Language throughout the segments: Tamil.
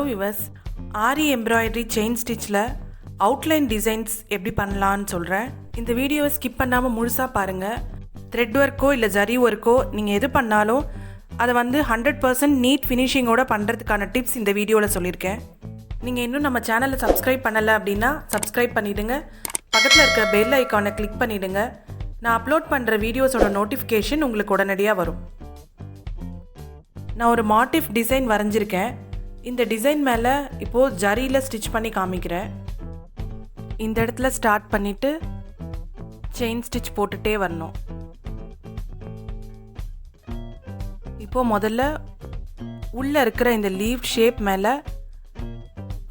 வியூவர்ஸ், ஆரி எம்ப்ராய்டரி செயின் ஸ்டிச்சில் அவுட்லைன் டிசைன்ஸ் எப்படி பண்ணலான்னு சொல்கிறேன். இந்த வீடியோவை ஸ்கிப் பண்ணாமல் முழுசாக பாருங்கள். த்ரெட் ஒர்க்கோ இல்லை ஜரி ஒர்க்கோ நீங்கள் எது பண்ணாலும் அதை 100% நீட் ஃபினிஷிங்கோடு பண்ணுறதுக்கான டிப்ஸ் இந்த வீடியோவில் சொல்லியிருக்கேன். நீங்கள் இன்னும் நம்ம சேனலை சப்ஸ்கிரைப் பண்ணலை அப்படின்னா சப்ஸ்கிரைப் பண்ணிவிடுங்க. பக்கத்தில் இருக்க பெல் ஐக்கானை கிளிக் பண்ணிவிடுங்க. நான் அப்லோட் பண்ணுற வீடியோஸோட நோட்டிஃபிகேஷன் உங்களுக்கு உடனடியாக வரும். நான் ஒரு மாட்டிஃப் டிசைன் வரைஞ்சிருக்கேன். இந்த டிசைன் மேலே இப்போது ஜரியில் ஸ்டிச் பண்ணி காமிக்கிறேன். இந்த இடத்துல ஸ்டார்ட் பண்ணிவிட்டு செயின் ஸ்டிச் போட்டுகிட்டே வரணும். இப்போது முதல்ல உள்ளே இருக்கிற இந்த லீவ் ஷேப் மேலே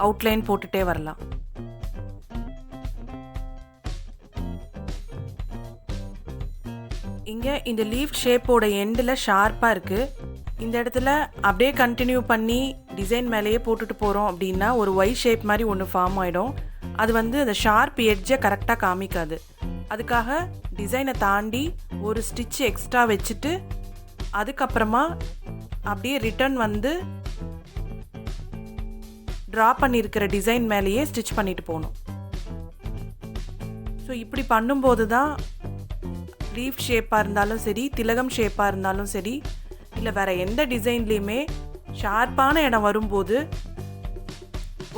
அவுட்லைன் போட்டுகிட்டே வரலாம். இங்கே இந்த லீவ் ஷேப்போட எண்டில் ஷார்ப்பாக இருக்குது. இந்த இடத்துல அப்படியே கண்டினியூ பண்ணி டிசைன் மேலேயே போட்டுட்டு போகிறோம் அப்படின்னா ஒரு ஒய் ஷேப் மாதிரி ஒன்று ஃபார்ம் ஆகிடும். அது அந்த ஷார்ப் எட்ஜை கரெக்டாக காமிக்காது. அதுக்காக டிசைனை தாண்டி ஒரு ஸ்டிச் எக்ஸ்ட்ரா வச்சுட்டு அதுக்கப்புறமா அப்படியே ரிட்டர்ன் ட்ரா பண்ணியிருக்கிற டிசைன் மேலேயே ஸ்டிச் பண்ணிட்டு போகணும். ஸோ இப்படி பண்ணும்போது தான் லீஃப் ஷேப்பாக இருந்தாலும் சரி, திலகம் ஷேப்பாக இருந்தாலும் சரி, இல்லை வேறு எந்த டிசைன்லேயுமே ஷார்ப்பான இடம் வரும்போது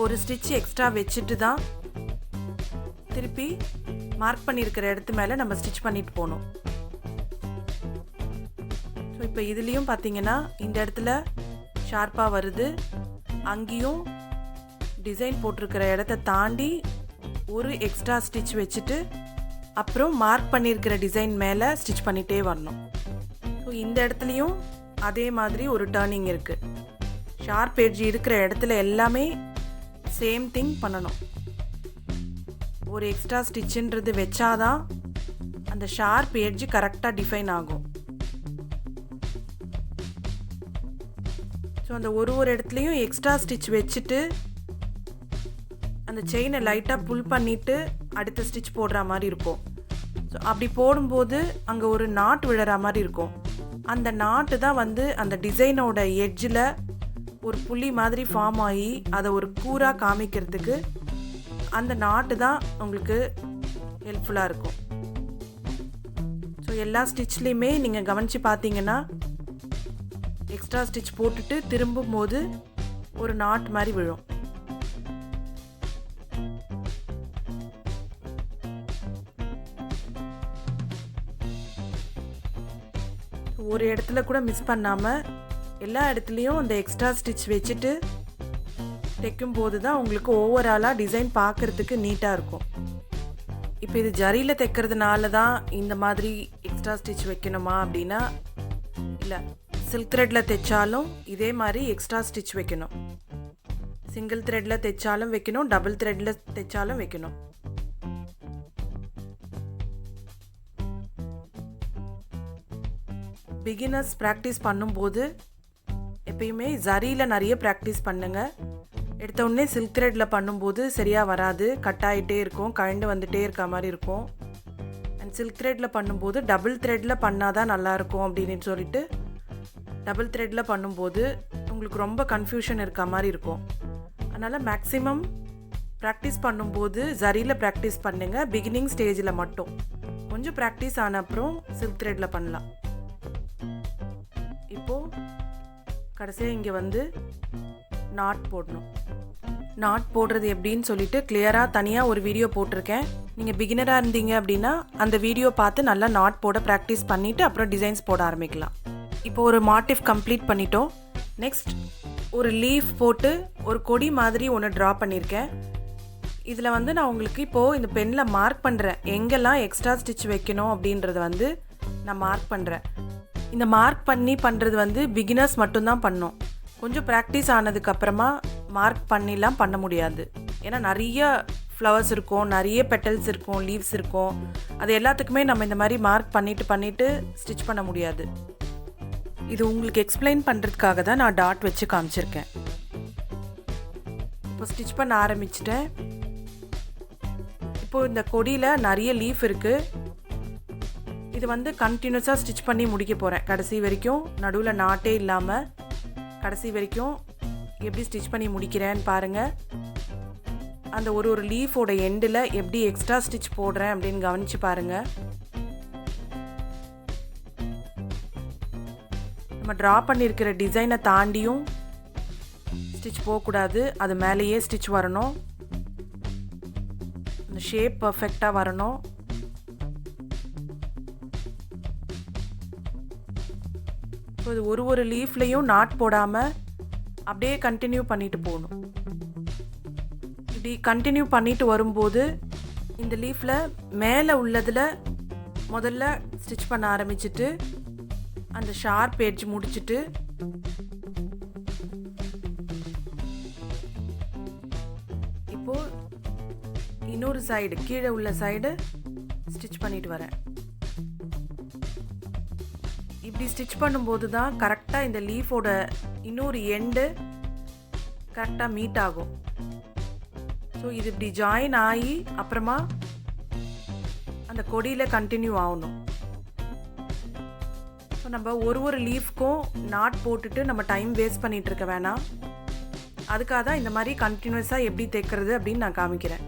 ஒரு ஸ்டிச் எக்ஸ்ட்ரா வச்சுட்டு தான் திருப்பி மார்க் பண்ணியிருக்கிற இடத்து மேலே நம்ம ஸ்டிச் பண்ணிட்டு போகணும். ஸோ இப்போ இதுலேயும் பார்த்தீங்கன்னா இந்த இடத்துல ஷார்ப்பாக வருது. அங்கேயும் டிசைன் போட்டிருக்கிற இடத்த தாண்டி ஒரு எக்ஸ்ட்ரா ஸ்டிச் வச்சுட்டு அப்புறம் மார்க் பண்ணியிருக்கிற டிசைன் மேலே ஸ்டிச் பண்ணிகிட்டே வரணும். ஸோ இந்த இடத்துலையும் அதே மாதிரி ஒரு டர்னிங் இருக்குது. ஷார்ப் எட்ஜ் இருக்கிற இடத்துல எல்லாமே சேம் திங் பண்ணணும். ஒரு எக்ஸ்ட்ரா ஸ்டிச்சுன்றது வச்சாதான் அந்த ஷார்ப் எட்ஜ் கரெக்டாக டிஃபைன் ஆகும். ஸோ அந்த ஒரு இடத்துலையும் எக்ஸ்ட்ரா ஸ்டிச் வச்சுட்டு அந்த செயினை லைட்டாக புல் பண்ணிவிட்டு அடுத்த ஸ்டிச் போடுற மாதிரி இருக்கும். ஸோ அப்படி போடும்போது அங்கே ஒரு நாட் விழுற மாதிரி இருக்கும். அந்த நாட்டு தான் அந்த டிசைனோட எட்ஜில் ஒரு புள்ளி மாதிரி ஃபார்ம் ஆகி அதை ஒரு கூராக காமிக்கிறதுக்கு அந்த நாட்டு தான் உங்களுக்கு ஹெல்ப்ஃபுல்லாக இருக்கும். ஸோ எல்லா ஸ்டிச்லேயுமே நீங்கள் கவனித்து பார்த்தீங்கன்னா எக்ஸ்ட்ரா ஸ்டிச் போட்டுட்டு திரும்பும்போது ஒரு நாட் மாதிரி விழும். ஒரு இடத்துல கூட மிஸ் பண்ணாமல் எல்லா இடத்துலையும் அந்த எக்ஸ்ட்ரா ஸ்டிச் வச்சுட்டு தைக்கும்போது தான் உங்களுக்கு ஓவராலாக டிசைன் பார்க்குறதுக்கு நீட்டாக இருக்கும். இப்போ இது ஜரியில் தைக்கிறதுனால தான் இந்த மாதிரி எக்ஸ்ட்ரா ஸ்டிச் வைக்கணுமா அப்படின்னா இல்லை, சில்க் த்ரெட்டில் தைச்சாலும் இதே மாதிரி எக்ஸ்ட்ரா ஸ்டிச் வைக்கணும். சிங்கிள் த்ரெட்டில் தைச்சாலும் வைக்கணும், டபுள் த்ரெட்டில் தைச்சாலும் வைக்கணும். பிகினர்ஸ் ப்ராக்டிஸ் பண்ணும்போது எப்பயுமே ஜரியில் நிறைய ப்ராக்டிஸ் பண்ணுங்கள். எடுத்தோடனே சில்க் த்ரெட்டில் பண்ணும்போது சரியாக வராது, கட் ஆகிட்டே இருக்கும், கழண்டு வந்துகிட்டே இருக்க மாதிரி இருக்கும். அண்ட் சில்க் த்ரெட்டில் பண்ணும்போது டபுள் த்ரெட்டில் பண்ணால் தான் நல்லாயிருக்கும் அப்படின்னு சொல்லிட்டு டபுள் த்ரெட்டில் பண்ணும்போது உங்களுக்கு ரொம்ப கன்ஃபியூஷன் இருக்க மாதிரி இருக்கும். அதனால் மேக்ஸிமம் ப்ராக்டிஸ் பண்ணும்போது ஜரியில் ப்ராக்டிஸ் பண்ணுங்கள். பிகினிங் ஸ்டேஜில் மட்டும் கொஞ்சம் ப்ராக்டிஸ் ஆன அப்புறம் சில்க் த்ரெட்டில் பண்ணலாம். இப்போது கடைசியாக இங்கே நாட் போடணும். நாட் போடுறது எப்படின்னு சொல்லிட்டு கிளியராக தனியாக ஒரு வீடியோ போட்டிருக்கேன். நீங்கள் பிகினராக இருந்தீங்க அப்படின்னா அந்த வீடியோ பார்த்து நல்லா நாட் போட ப்ராக்டிஸ் பண்ணிவிட்டு அப்புறம் டிசைன்ஸ் போட ஆரம்பிக்கலாம். இப்போ ஒரு மாட்டிஃப் கம்ப்ளீட் பண்ணிட்டோம். நெக்ஸ்ட் ஒரு லீஃப் போட்டு ஒரு கொடி மாதிரி ஒன்று ட்ரா பண்ணியிருக்கேன். இதில் நான் உங்களுக்கு இப்போது இந்த பெனில் மார்க் பண்ணுறேன். எங்கெல்லாம் எக்ஸ்ட்ரா ஸ்டிச் வைக்கணும் அப்படின்றத நான் மார்க் பண்ணுறேன். இந்த மார்க் பண்ணி பண்ணுறது பிகினர்ஸ் மட்டும்தான் பண்ணோம். கொஞ்சம் ப்ராக்டிஸ் ஆனதுக்கப்புறமா மார்க் பண்ணிலாம் பண்ண முடியாது. ஏன்னா நிறைய ஃப்ளவர்ஸ் இருக்கும், நிறைய பெட்டல்ஸ் இருக்கும், லீவ்ஸ் இருக்கும். அது எல்லாத்துக்குமே நம்ம இந்த மாதிரி மார்க் பண்ணிவிட்டு ஸ்டிச் பண்ண முடியாது. இது உங்களுக்கு எக்ஸ்பிளைன் பண்ணுறதுக்காக தான் நான் டாட் வச்சு காமிச்சிருக்கேன். இப்போ ஸ்டிச் பண்ண ஆரம்பிச்சிட்டேன். இப்போது இந்த கொடியில் நிறைய லீஃப் இருக்குது. இது கண்டினியூஸாக ஸ்டிச் பண்ணி முடிக்க போகிறேன். கடைசி வரைக்கும் நடுவில் நாட்டே இல்லாமல் கடைசி வரைக்கும் எப்படி ஸ்டிச் பண்ணி முடிக்கிறேன்னு பாருங்கள். அந்த ஒரு லீஃபோட எண்டில் எப்படி எக்ஸ்ட்ரா ஸ்டிச் போடுறேன் அப்படின்னு கவனித்து பாருங்கள். நம்ம ட்ரா பண்ணியிருக்கிற டிசைனை தாண்டியும் ஸ்டிச் போகக்கூடாது, அது மேலேயே ஸ்டிச் வரணும். அந்த ஷேப் பர்ஃபெக்டாக வரணும். ஸோ இது ஒரு லீஃப்லேயும் நாட் போடாமல் அப்படியே கண்டினியூ பண்ணிட்டு போகணும். இப்படி கண்டினியூ பண்ணிட்டு வரும்போது இந்த லீஃபில் மேலே உள்ளதில் முதல்ல ஸ்டிச் பண்ண ஆரம்பிச்சுட்டு அந்த ஷார்ப் எட்ஜ் முடிச்சுட்டு இப்போது இன்னொரு சைடு கீழே உள்ள சைடு ஸ்டிச் பண்ணிட்டு வரேன். இப்படி ஸ்டிச் பண்ணும்போது தான் கரெக்டாக இந்த லீஃபோட இன்னொரு எண்டு கரெக்டாக மீட் ஆகும். ஸோ இது இப்படி ஜாயின் ஆகி அப்புறமா அந்த கொடியில் கண்டினியூ ஆகணும். ஸோ நம்ம ஒரு லீஃப்க்கும் நாட் போட்டுட்டு நம்ம டைம் வேஸ்ட் பண்ணிகிட்டு இருக்க வேணாம். அதுக்காக தான் இந்த மாதிரி கண்டினியூஸாக எப்படி தைக்கிறது அப்படின்னு நான் காமிக்கிறேன்.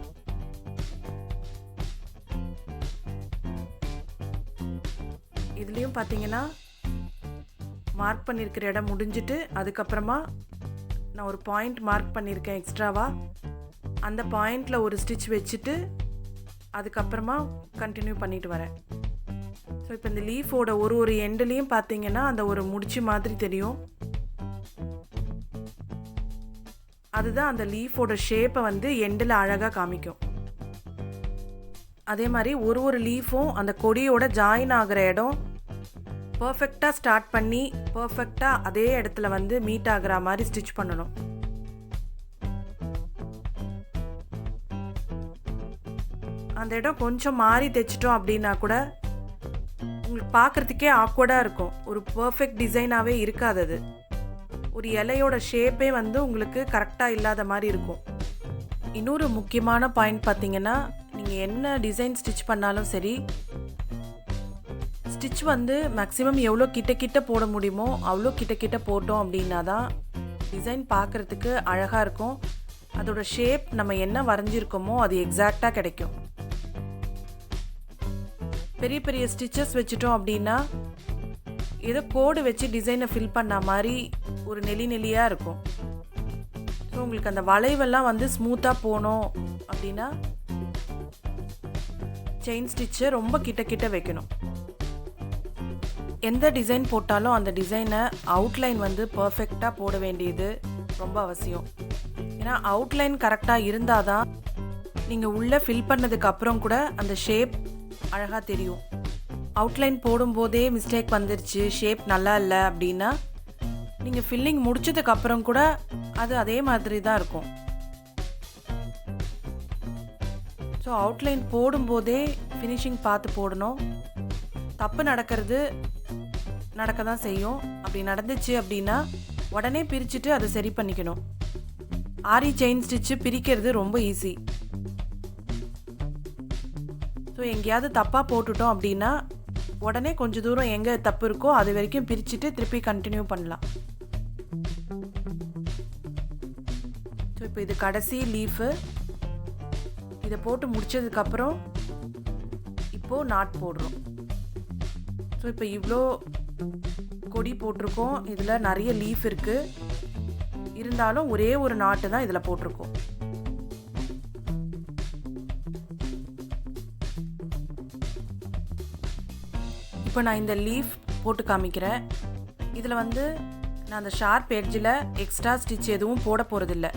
இதுலேயும் பார்த்தீங்கன்னா மார்க் பண்ணியிருக்கிற இடம் முடிஞ்சிட்டு அதுக்கப்புறமா நான் ஒரு பாயிண்ட் மார்க் பண்ணியிருக்கேன் எக்ஸ்ட்ராவாக. அந்த பாயிண்டில் ஒரு ஸ்டிச் வச்சுட்டு அதுக்கப்புறமா கண்டினியூ பண்ணிட்டு வரேன். ஸோ இப்போ இந்த லீஃபோட ஒரு எண்டுலேயும் பார்த்தீங்கன்னா அந்த ஒரு முடிச்சு மாதிரி தெரியும். அதுதான் அந்த லீஃபோட ஷேப்பை வந்து எண்டில் அழகாக காமிக்கும். அதே மாதிரி ஒரு லீஃபும் அந்த கொடியோட ஜாயின் ஆகிற இடம் பர்ஃபெக்டாக ஸ்டார்ட் பண்ணி பர்ஃபெக்டாக அதே இடத்துல வந்து மீட் ஆகிற மாதிரி ஸ்டிச் பண்ணணும். அந்த இடம் கொஞ்சம் மாறி தைச்சிட்டோம் அப்படின்னா கூட உங்களுக்கு பார்க்குறதுக்கே ஆக்வர்டாக இருக்கும். ஒரு பர்ஃபெக்ட் டிசைனாகவே இருக்காது. அது ஒரு இலையோட ஷேப்பே வந்து உங்களுக்கு கரெக்டாக இல்லாத மாதிரி இருக்கும். இன்னொரு முக்கியமான பாயிண்ட் பார்த்தீங்கன்னா, நீங்கள் என்ன டிசைன் ஸ்டிச் பண்ணாலும் சரி, ஸ்டிச் வந்து மேக்ஸிமம் எவ்வளோ கிட்ட போட முடியுமோ அவ்வளோ கிட்ட போட்டோம் அப்படின்னா தான் டிசைன் பார்க்குறதுக்கு அழகாக இருக்கும். அதோட ஷேப் நம்ம என்ன வரைஞ்சிருக்கோமோ அது எக்ஸாக்டாக கிடைக்கும். பெரிய பெரிய ஸ்டிச்சஸ் வச்சுட்டோம் அப்படின்னா ஏதோ கோடு வச்சு டிசைனை ஃபில் பண்ண மாதிரி ஒரு நெளியாக இருக்கும். ஸோ உங்களுக்கு அந்த வளைவெல்லாம் வந்து ஸ்மூத்தாக போகணும் அப்படின்னா செயின் ஸ்டிச்சை ரொம்ப கிட்ட வைக்கணும். எந்த டிசைன் போட்டாலும் அந்த டிசைனை அவுட்லைன் வந்து பர்ஃபெக்டாக போட வேண்டியது ரொம்ப அவசியம். ஏன்னா அவுட்லைன் கரெக்டாக இருந்தால் தான் நீங்கள் உள்ளே ஃபில் பண்ணதுக்கு அப்புறம் கூட அந்த ஷேப் அழகாக தெரியும். அவுட்லைன் போடும்போதே மிஸ்டேக் வந்துருச்சு, ஷேப் நல்லா இல்லை அப்படின்னா நீங்கள் ஃபில்லிங் முடிச்சதுக்கு அப்புறம் கூட அது அதே மாதிரி தான் இருக்கும். ஸோ அவுட்லைன் போடும்போதே ஃபினிஷிங் பார்த்து போடணும். தப்பு நடக்க தான் செய்யும். அப்படி நடந்துச்சு அப்படின்னா உடனே பிரிச்சுட்டு அதை சரி பண்ணிக்கணும். ஆரி செயின் ஸ்டிச்சு பிரிக்கிறது ரொம்ப ஈஸி. ஸோ எங்கேயாவது தப்பாக போட்டுட்டோம் அப்படின்னா உடனே கொஞ்சம் தூரம் எங்கே தப்பு இருக்கோ அது வரைக்கும் பிரிச்சுட்டு திருப்பி கண்டினியூ பண்ணலாம். ஸோ இப்போ இது கடைசி லீஃபு. இதை போட்டு முடிச்சதுக்கப்புறம் இப்போது நாட் போடுறோம். ஸோ இப்போ இவ்வளோ கொடி போட்டிருக்கோம். இதில் நிறைய லீஃப் இருக்குது. இருந்தாலும் ஒரே ஒரு நாட்டு தான் இதில் போட்டிருக்கோம். இப்போ நான் இந்த லீஃப் போட்டு காமிக்கிறேன். இதில் வந்து நான் அந்த ஷார்ப் எட்ஜில் எக்ஸ்ட்ரா ஸ்டிச் எதுவும் போட போகிறதில்ல.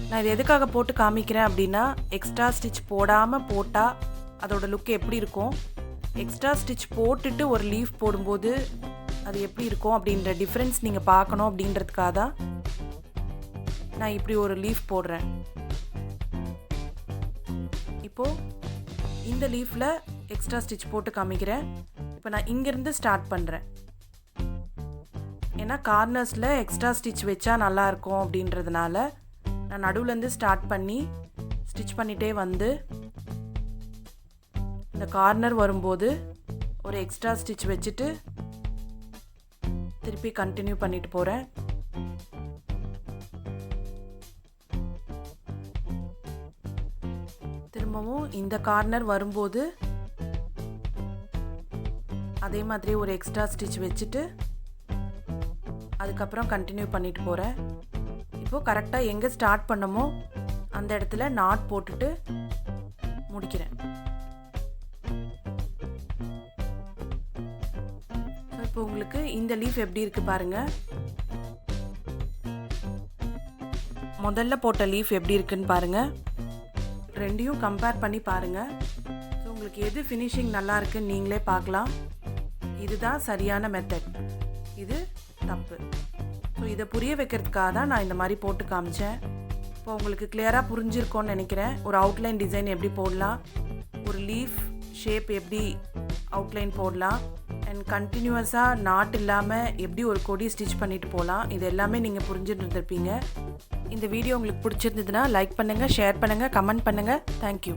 நான் இது எதுக்காக போட்டு காமிக்கிறேன் அப்படின்னா, எக்ஸ்ட்ரா ஸ்டிச் போடாமல் போட்டால் அதோட லுக் எப்படி இருக்கும், எக்ஸ்ட்ரா ஸ்டிச் போட்டுட்டு ஒரு லீஃப் போடும்போது அது எப்படி இருக்கும் அப்படின்ற டிஃப்ரென்ஸ் நீங்கள் பார்க்கணும் அப்படின்றதுக்காக தான் நான் இப்படி ஒரு லீஃப் போடுறேன். இப்போது இந்த லீஃபில் எக்ஸ்ட்ரா ஸ்டிச் போட்டு காமிக்கிறேன். இப்போ நான் இங்கேருந்து ஸ்டார்ட் பண்ணுறேன். ஏன்னா கார்னர்ஸில் எக்ஸ்ட்ரா ஸ்டிச் வச்சா நல்லாயிருக்கும் அப்படின்றதுனால நான் நடுவுலேருந்து ஸ்டார்ட் பண்ணி ஸ்டிச் பண்ணிகிட்டே வந்து இந்த கார்னர் வரும்போது ஒரு எக்ஸ்ட்ரா ஸ்டிச் வச்சுட்டு திருப்பி கண்டினியூ பண்ணிட்டு போகிறேன். திரும்பவும் இந்த கார்னர் வரும்போது அதே மாதிரி ஒரு எக்ஸ்ட்ரா ஸ்டிச் வச்சுட்டு அதுக்கப்புறம் கண்டினியூ பண்ணிட்டு போகிறேன். இப்போது கரெக்டாக எங்கே ஸ்டார்ட் பண்ணமோ அந்த இடத்துல நாட் போட்டுட்டு முடிக்கிறேன். இப்போ உங்களுக்கு இந்த லீஃப் எப்படி இருக்குது பாருங்கள். முதல்ல போட்ட லீஃப் எப்படி இருக்குன்னு பாருங்கள். ரெண்டையும் கம்பேர் பண்ணி பாருங்கள். ஸோ உங்களுக்கு எது ஃபினிஷிங் நல்லா இருக்குன்னு நீங்களே பார்க்கலாம். இதுதான் சரியான மெத்தட், இது தப்பு. ஸோ இதை புரிய வைக்கிறதுக்காக தான் நான் இந்த மாதிரி போட்டு காமிச்சேன். இப்போ உங்களுக்கு கிளியராக புரிஞ்சிருக்கோன்னு நினைக்கிறேன். ஒரு அவுட்லைன் டிசைன் எப்படி போடலாம், ஒரு லீஃப் ஷேப் எப்படி அவுட்லைன் போடலாம், அண்ட் கண்டினியூஸாக நாட் இல்லாமல் எப்படி ஒரு கொடி ஸ்டிச் பண்ணிட்டு போகலாம், இது எல்லாமே நீங்கள் புரிஞ்சுட்டு இருந்திருப்பீங்க. இந்த வீடியோ உங்களுக்கு பிடிச்சிருந்ததுன்னா லைக் பண்ணுங்கள், ஷேர் பண்ணுங்கள், கமெண்ட் பண்ணுங்கள். தேங்க்யூ.